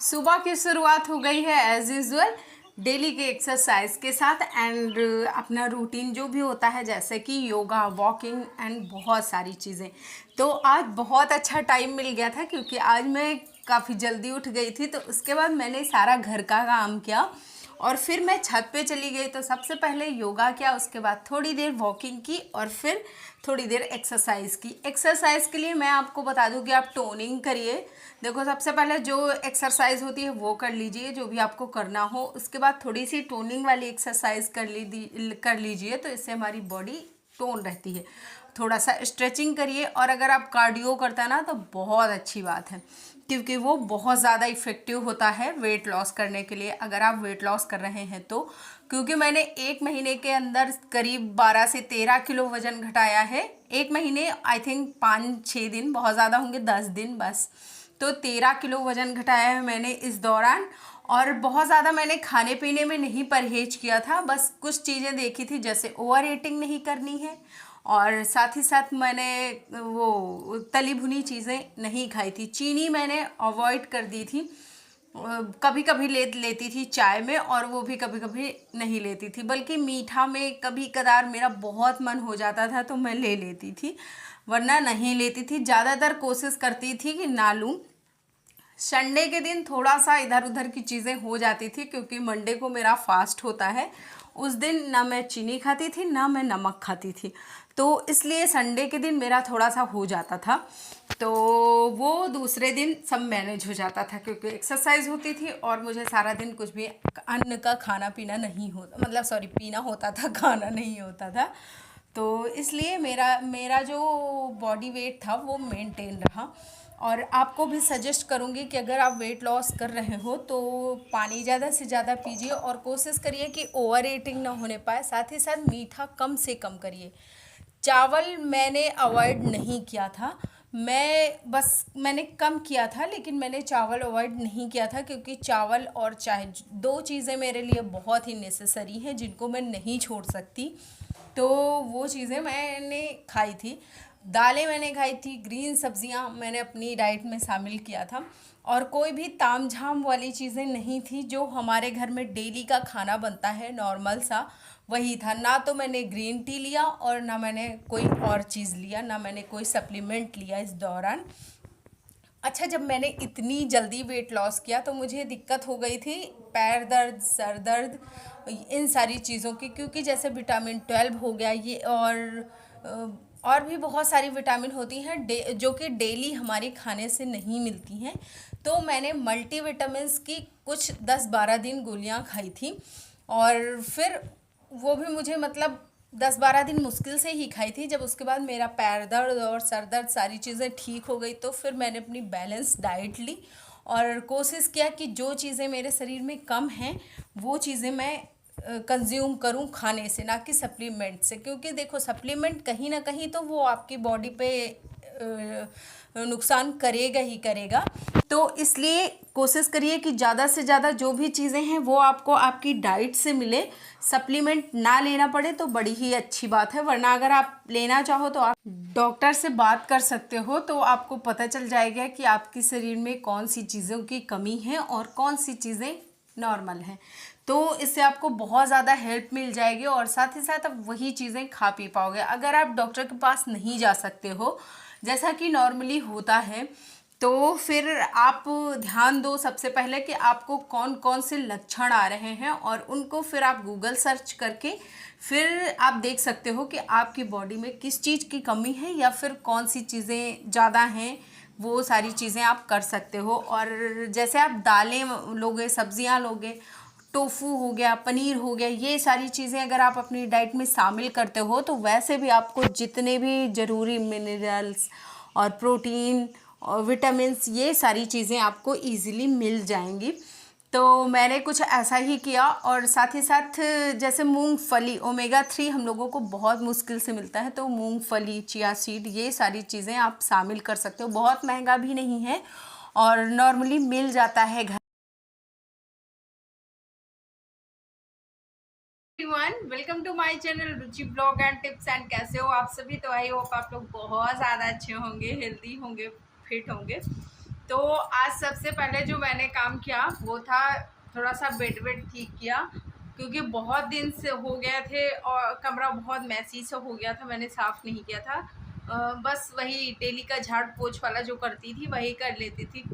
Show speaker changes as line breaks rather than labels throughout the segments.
सुबह की शुरुआत हो गई है एज यूजुअल डेली के एक्सरसाइज के साथ एंड अपना रूटीन जो भी होता है जैसे कि योगा, वॉकिंग एंड बहुत सारी चीज़ें। तो आज बहुत अच्छा टाइम मिल गया था क्योंकि आज मैं काफ़ी जल्दी उठ गई थी। तो उसके बाद मैंने सारा घर का काम किया और फिर मैं छत पे चली गई। तो सबसे पहले योगा किया, उसके बाद थोड़ी देर वॉकिंग की और फिर थोड़ी देर एक्सरसाइज की। एक्सरसाइज के लिए मैं आपको बता दूं कि आप टोनिंग करिए। देखो, सबसे पहले जो एक्सरसाइज होती है वो कर लीजिए जो भी आपको करना हो। उसके बाद थोड़ी सी टोनिंग वाली एक्सरसाइज कर लीजिए, तो इससे हमारी बॉडी टोन रहती है। थोड़ा सा स्ट्रेचिंग करिए और अगर आप कार्डियो करते हैं ना तो बहुत अच्छी बात है क्योंकि वो बहुत ज़्यादा इफ़ेक्टिव होता है वेट लॉस करने के लिए, अगर आप वेट लॉस कर रहे हैं तो। क्योंकि मैंने 1 महीने के अंदर करीब 12 से 13 किलो वज़न घटाया है। 1 महीने आई थिंक 5-6 दिन, बहुत ज़्यादा होंगे 10 दिन बस। तो 13 किलो वज़न घटाया है मैंने इस दौरान। और बहुत ज़्यादा मैंने खाने पीने में नहीं परहेज किया था, बस कुछ चीज़ें देखी थी जैसे ओवर ईटिंग नहीं करनी है और साथ ही साथ मैंने वो तली भुनी चीज़ें नहीं खाई थी। चीनी मैंने अवॉइड कर दी थी, कभी कभी लेती थी चाय में और वो भी कभी कभी नहीं लेती थी, बल्कि मीठा में कभी कदार मेरा बहुत मन हो जाता था तो मैं ले लेती थी, वरना नहीं लेती थी। ज़्यादातर कोशिश करती थी कि ना लूँ। संडे के दिन थोड़ा सा इधर उधर की चीज़ें हो जाती थी क्योंकि मंडे को मेरा फास्ट होता है। उस दिन ना मैं चीनी खाती थी ना मैं नमक खाती थी, तो इसलिए संडे के दिन मेरा थोड़ा सा हो जाता था। तो वो दूसरे दिन सब मैनेज हो जाता था क्योंकि एक्सरसाइज होती थी और मुझे सारा दिन कुछ भी अन्न का खाना पीना नहीं होता, मतलब सॉरी पीना होता था, खाना नहीं होता था। तो इसलिए मेरा मेरा जो बॉडी वेट था वो मेंटेन रहा। और आपको भी सजेस्ट करूँगी कि अगर आप वेट लॉस कर रहे हो तो पानी ज़्यादा से ज़्यादा पीजिए और कोशिश करिए कि ओवर ईटिंग ना होने पाए। साथ ही साथ मीठा कम से कम करिए। चावल मैंने अवॉइड नहीं किया था, मैंने कम किया था, लेकिन मैंने चावल अवॉइड नहीं किया था क्योंकि चावल और चाय दो चीज़ें मेरे लिए बहुत ही नेसेसरी हैं जिनको मैं नहीं छोड़ सकती। तो वो चीज़ें मैंने खाई थी। दालें मैंने खाई थी, ग्रीन सब्जियां मैंने अपनी डाइट में शामिल किया था और कोई भी तामझाम वाली चीज़ें नहीं थी। जो हमारे घर में डेली का खाना बनता है नॉर्मल सा वही था। ना तो मैंने ग्रीन टी लिया और ना मैंने कोई और चीज़ लिया, ना मैंने कोई सप्लीमेंट लिया इस दौरान। अच्छा, जब मैंने इतनी जल्दी वेट लॉस किया तो मुझे दिक्कत हो गई थी पैर दर्द, सर दर्द, इन सारी चीज़ों की, क्योंकि जैसे विटामिन 12 हो गया ये और भी बहुत सारी विटामिन होती हैं जो कि डेली हमारे खाने से नहीं मिलती हैं। तो मैंने मल्टी विटामिन्स की कुछ 10-12 दिन गोलियां खाई थी और फिर वो भी मुझे मतलब 10-12 दिन मुश्किल से ही खाई थी। जब उसके बाद मेरा पैर दर्द और सर दर्द सारी चीज़ें ठीक हो गई तो फिर मैंने अपनी बैलेंस डाइट ली और कोशिश किया कि जो चीज़ें मेरे शरीर में कम हैं वो चीज़ें मैं कंज्यूम करूं खाने से, ना कि सप्लीमेंट से। क्योंकि देखो, सप्लीमेंट कहीं ना कहीं तो वो आपकी बॉडी पे नुकसान करेगा ही करेगा। तो इसलिए कोशिश करिए कि ज़्यादा से ज़्यादा जो भी चीज़ें हैं वो आपको आपकी डाइट से मिले, सप्लीमेंट ना लेना पड़े तो बड़ी ही अच्छी बात है। वरना अगर आप लेना चाहो तो आप डॉक्टर से बात कर सकते हो, तो आपको पता चल जाएगा कि आपके शरीर में कौन सी चीज़ों की कमी है और कौन सी चीज़ें नॉर्मल हैं। तो इससे आपको बहुत ज़्यादा हेल्प मिल जाएगी और साथ ही साथ आप वही चीज़ें खा पी पाओगे। अगर आप डॉक्टर के पास नहीं जा सकते हो जैसा कि नॉर्मली होता है, तो फिर आप ध्यान दो सबसे पहले कि आपको कौन कौन से लक्षण आ रहे हैं और उनको फिर आप गूगल सर्च करके फिर आप देख सकते हो कि आपकी बॉडी में किस चीज़ की कमी है या फिर कौन सी चीज़ें ज़्यादा हैं। वो सारी चीज़ें आप कर सकते हो। और जैसे आप दालें लोगे, सब्जियां लोगे, टोफू हो गया, पनीर हो गया, ये सारी चीज़ें अगर आप अपनी डाइट में शामिल करते हो तो वैसे भी आपको जितने भी ज़रूरी मिनरल्स और प्रोटीन और विटामिन्स, ये सारी चीज़ें आपको इजीली मिल जाएंगी। तो मैंने कुछ ऐसा ही किया। और साथ ही साथ जैसे मूंगफली, ओमेगा 3 हम लोगों को बहुत मुश्किल से मिलता है, तो मूंगफली, चिया सीड, ये सारी चीज़ें आप शामिल कर सकते हो। बहुत महंगा भी नहीं है और नॉर्मली मिल जाता है घर। Everyone, welcome to my channel Ruchi blog and tips and. कैसे हो आप सभी? तो आई होप आप लोग बहुत ज़्यादा अच्छे होंगे, हेल्दी होंगे, फिट होंगे। तो आज सबसे पहले जो मैंने काम किया वो था थोड़ा सा बेड वेड ठीक किया, क्योंकि बहुत दिन से हो गए थे और कमरा बहुत मैसी सा हो गया था, मैंने साफ़ नहीं किया था। बस वही डेली का झाड़ पोछ वाला जो करती थी वही कर लेती थी,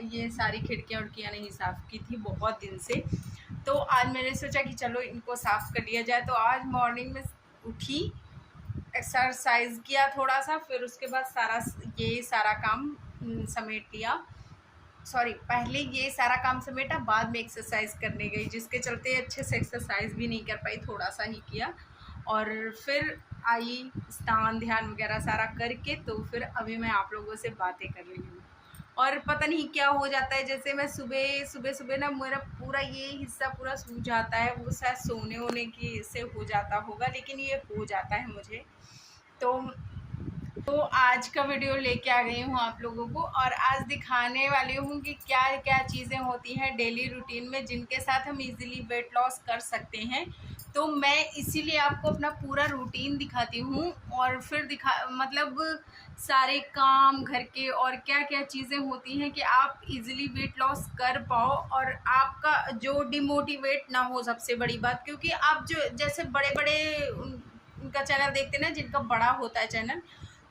ये सारी खिड़कियाँ उड़कियाँ नहीं साफ़ की थी बहुत दिन से। तो आज मैंने सोचा कि चलो इनको साफ़ कर लिया जाए। तो आज मॉर्निंग में उठी, एक्सरसाइज किया थोड़ा सा, फिर उसके बाद ये सारा काम समेट लिया। सॉरी, पहले ये सारा काम समेटा, बाद में एक्सरसाइज करने गई, जिसके चलते अच्छे से एक्सरसाइज भी नहीं कर पाई, थोड़ा सा ही किया। और फिर आई स्नान ध्यान वगैरह सारा करके, तो फिर अभी मैं आप लोगों से बातें कर रही हूँ। और पता नहीं क्या हो जाता है, जैसे मैं सुबह सुबह सुबह ना मेरा पूरा ये हिस्सा पूरा सूझ जाता है, वो शायद सोने वोने की से हो जाता होगा, लेकिन ये हो जाता है मुझे। तो आज का वीडियो लेके आ गई हूँ आप लोगों को, और आज दिखाने वाली हूँ कि क्या क्या चीज़ें होती हैं डेली रूटीन में जिनके साथ हम इजीली वेट लॉस कर सकते हैं। तो मैं इसीलिए आपको अपना पूरा रूटीन दिखाती हूँ, और फिर मतलब सारे काम घर के और क्या क्या चीज़ें होती हैं कि आप इजीली वेट लॉस कर पाओ, और आपका जो डिमोटिवेट ना हो, सबसे बड़ी बात। क्योंकि आप जो जैसे बड़े बड़े उनका चैनल देखते हैं ना, जिनका बड़ा होता है चैनल,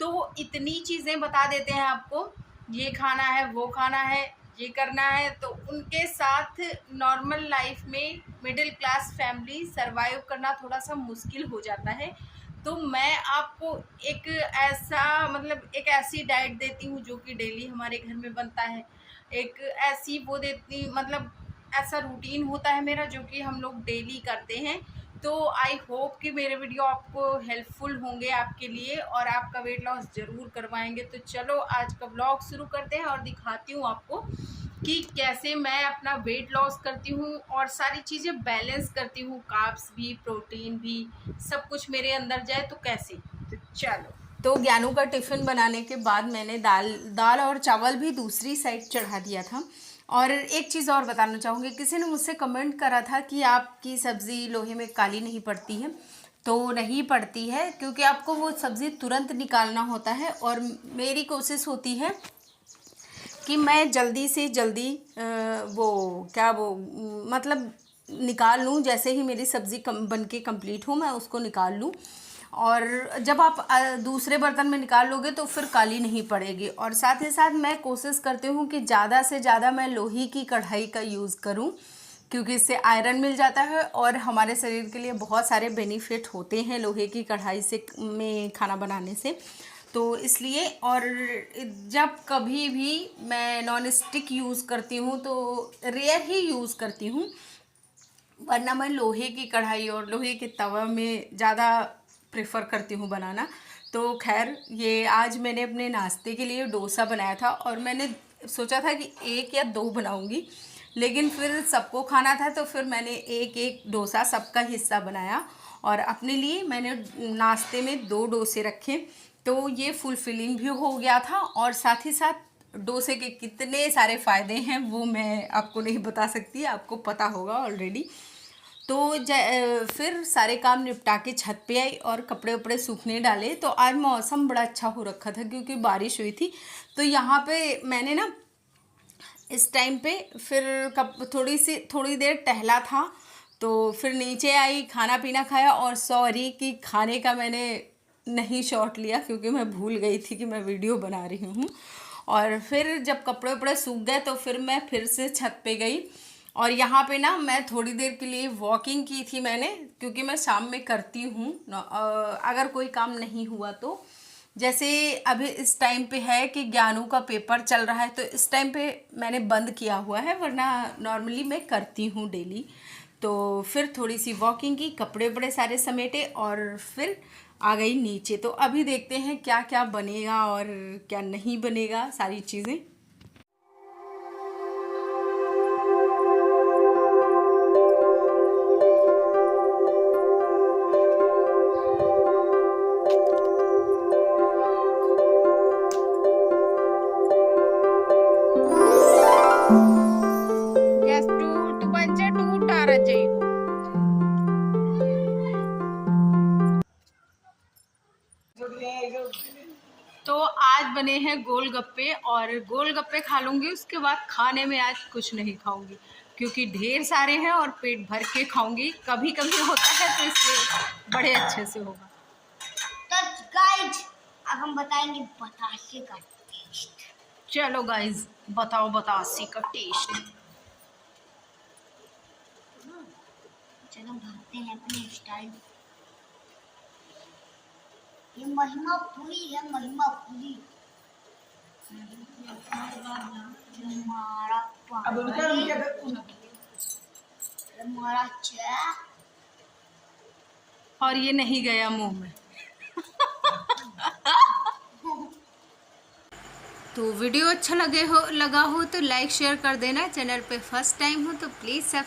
तो वो इतनी चीज़ें बता देते हैं आपको, ये खाना है, वो खाना है, ये करना है। तो उनके साथ नॉर्मल लाइफ में मिडिल क्लास फैमिली सरवाइव करना थोड़ा सा मुश्किल हो जाता है। तो मैं आपको एक ऐसा मतलब एक ऐसी डाइट देती हूँ जो कि डेली हमारे घर में बनता है। एक ऐसी वो देती मतलब ऐसा रूटीन होता है मेरा जो कि हम लोग डेली करते हैं। तो आई होप कि मेरे वीडियो आपको हेल्पफुल होंगे आपके लिए, और आपका वेट लॉस ज़रूर करवाएंगे। तो चलो आज का व्लॉग शुरू करते हैं, और दिखाती हूँ आपको कि कैसे मैं अपना वेट लॉस करती हूँ और सारी चीज़ें बैलेंस करती हूँ, कार्ब्स भी, प्रोटीन भी, सब कुछ मेरे अंदर जाए तो कैसे। तो चलो। तो ज्ञानू का टिफ़िन बनाने के बाद मैंने दाल और चावल भी दूसरी साइड चढ़ा दिया था। और एक चीज़ और बताना चाहूँगी, किसी ने मुझसे कमेंट करा था कि आपकी सब्ज़ी लोहे में काली नहीं पड़ती है। तो नहीं पड़ती है, क्योंकि आपको वो सब्ज़ी तुरंत निकालना होता है, और मेरी कोशिश होती है कि मैं जल्दी से जल्दी मतलब निकाल लूँ। जैसे ही मेरी सब्ज़ी बन के कंप्लीट हो, मैं उसको निकाल लूँ। और जब आप दूसरे बर्तन में निकाल लोगे तो फिर काली नहीं पड़ेगी। और साथ ही साथ मैं कोशिश करती हूँ कि ज़्यादा से ज़्यादा मैं लोहे की कढ़ाई का यूज़ करूँ, क्योंकि इससे आयरन मिल जाता है और हमारे शरीर के लिए बहुत सारे बेनिफिट होते हैं लोहे की कढ़ाई से में खाना बनाने से। तो इसलिए, और जब कभी भी मैं नॉन स्टिक यूज़ करती हूँ तो रेयर ही यूज़ करती हूँ, वरना मैं लोहे की कढ़ाई और लोहे के तवा में ज़्यादा प्रेफर करती हूँ बनाना। तो खैर, ये आज मैंने अपने नाश्ते के लिए डोसा बनाया था, और मैंने सोचा था कि 1 या 2 बनाऊँगी, लेकिन फिर सबको खाना था तो फिर मैंने एक एक डोसा सबका हिस्सा बनाया, और अपने लिए मैंने नाश्ते में 2 डोसे रखे। तो ये फुलफिलिंग भी हो गया था, और साथ ही साथ डोसे के कितने सारे फ़ायदे हैं वो मैं आपको नहीं बता सकती, आपको पता होगा ऑलरेडी। तो फिर सारे काम निपटा के छत पे आई और कपड़े उपड़े सूखने डाले। तो आज मौसम बड़ा अच्छा हो रखा था क्योंकि बारिश हुई थी। तो यहाँ पे मैंने ना इस टाइम पे फिर थोड़ी देर टहला था, तो फिर नीचे आई, खाना पीना खाया। और सॉरी कि खाने का मैंने नहीं शॉट लिया, क्योंकि मैं भूल गई थी कि मैं वीडियो बना रही हूँ। और फिर जब कपड़े उपड़े सूख गए तो फिर मैं फिर से छत पे गई, और यहाँ पे ना मैं थोड़ी देर के लिए वॉकिंग की थी मैंने, क्योंकि मैं शाम में करती हूँ अगर कोई काम नहीं हुआ तो। जैसे अभी इस टाइम पे है कि ज्ञानू का पेपर चल रहा है, तो इस टाइम पे मैंने बंद किया हुआ है, वरना नॉर्मली मैं करती हूँ डेली। तो फिर थोड़ी सी वॉकिंग की, कपड़े बड़े सारे समेटे, और फिर आ गई नीचे। तो अभी देखते हैं क्या क्या बनेगा और क्या नहीं बनेगा, सारी चीज़ें। गॅस टू पंचे टू टाराचे तो आज बने हैं गोलगप्पे, और गोलगप्पे खा लूँगी। उसके बाद खाने में आज कुछ नहीं खाऊंगी क्योंकि ढेर सारे हैं और पेट भर के खाऊंगी। कभी कभी होता है तो इसलिए बड़े अच्छे से होगा।
तो गाइज अब हम बताएंगे बतासे का टेस्ट।
चलो गाइज बताओ बतासे का टेस्ट।
चलो भरते हैं अपने स्टाइल। ये महिमा पूरी है, महिमा पूरी। हमारा पानी, हमारा चाय,
और ये नहीं गया मुंह में। तो वीडियो अच्छा लगा हो तो लाइक शेयर कर देना। चैनल पे फर्स्ट टाइम हो तो प्लीज़ सब्सक्राइब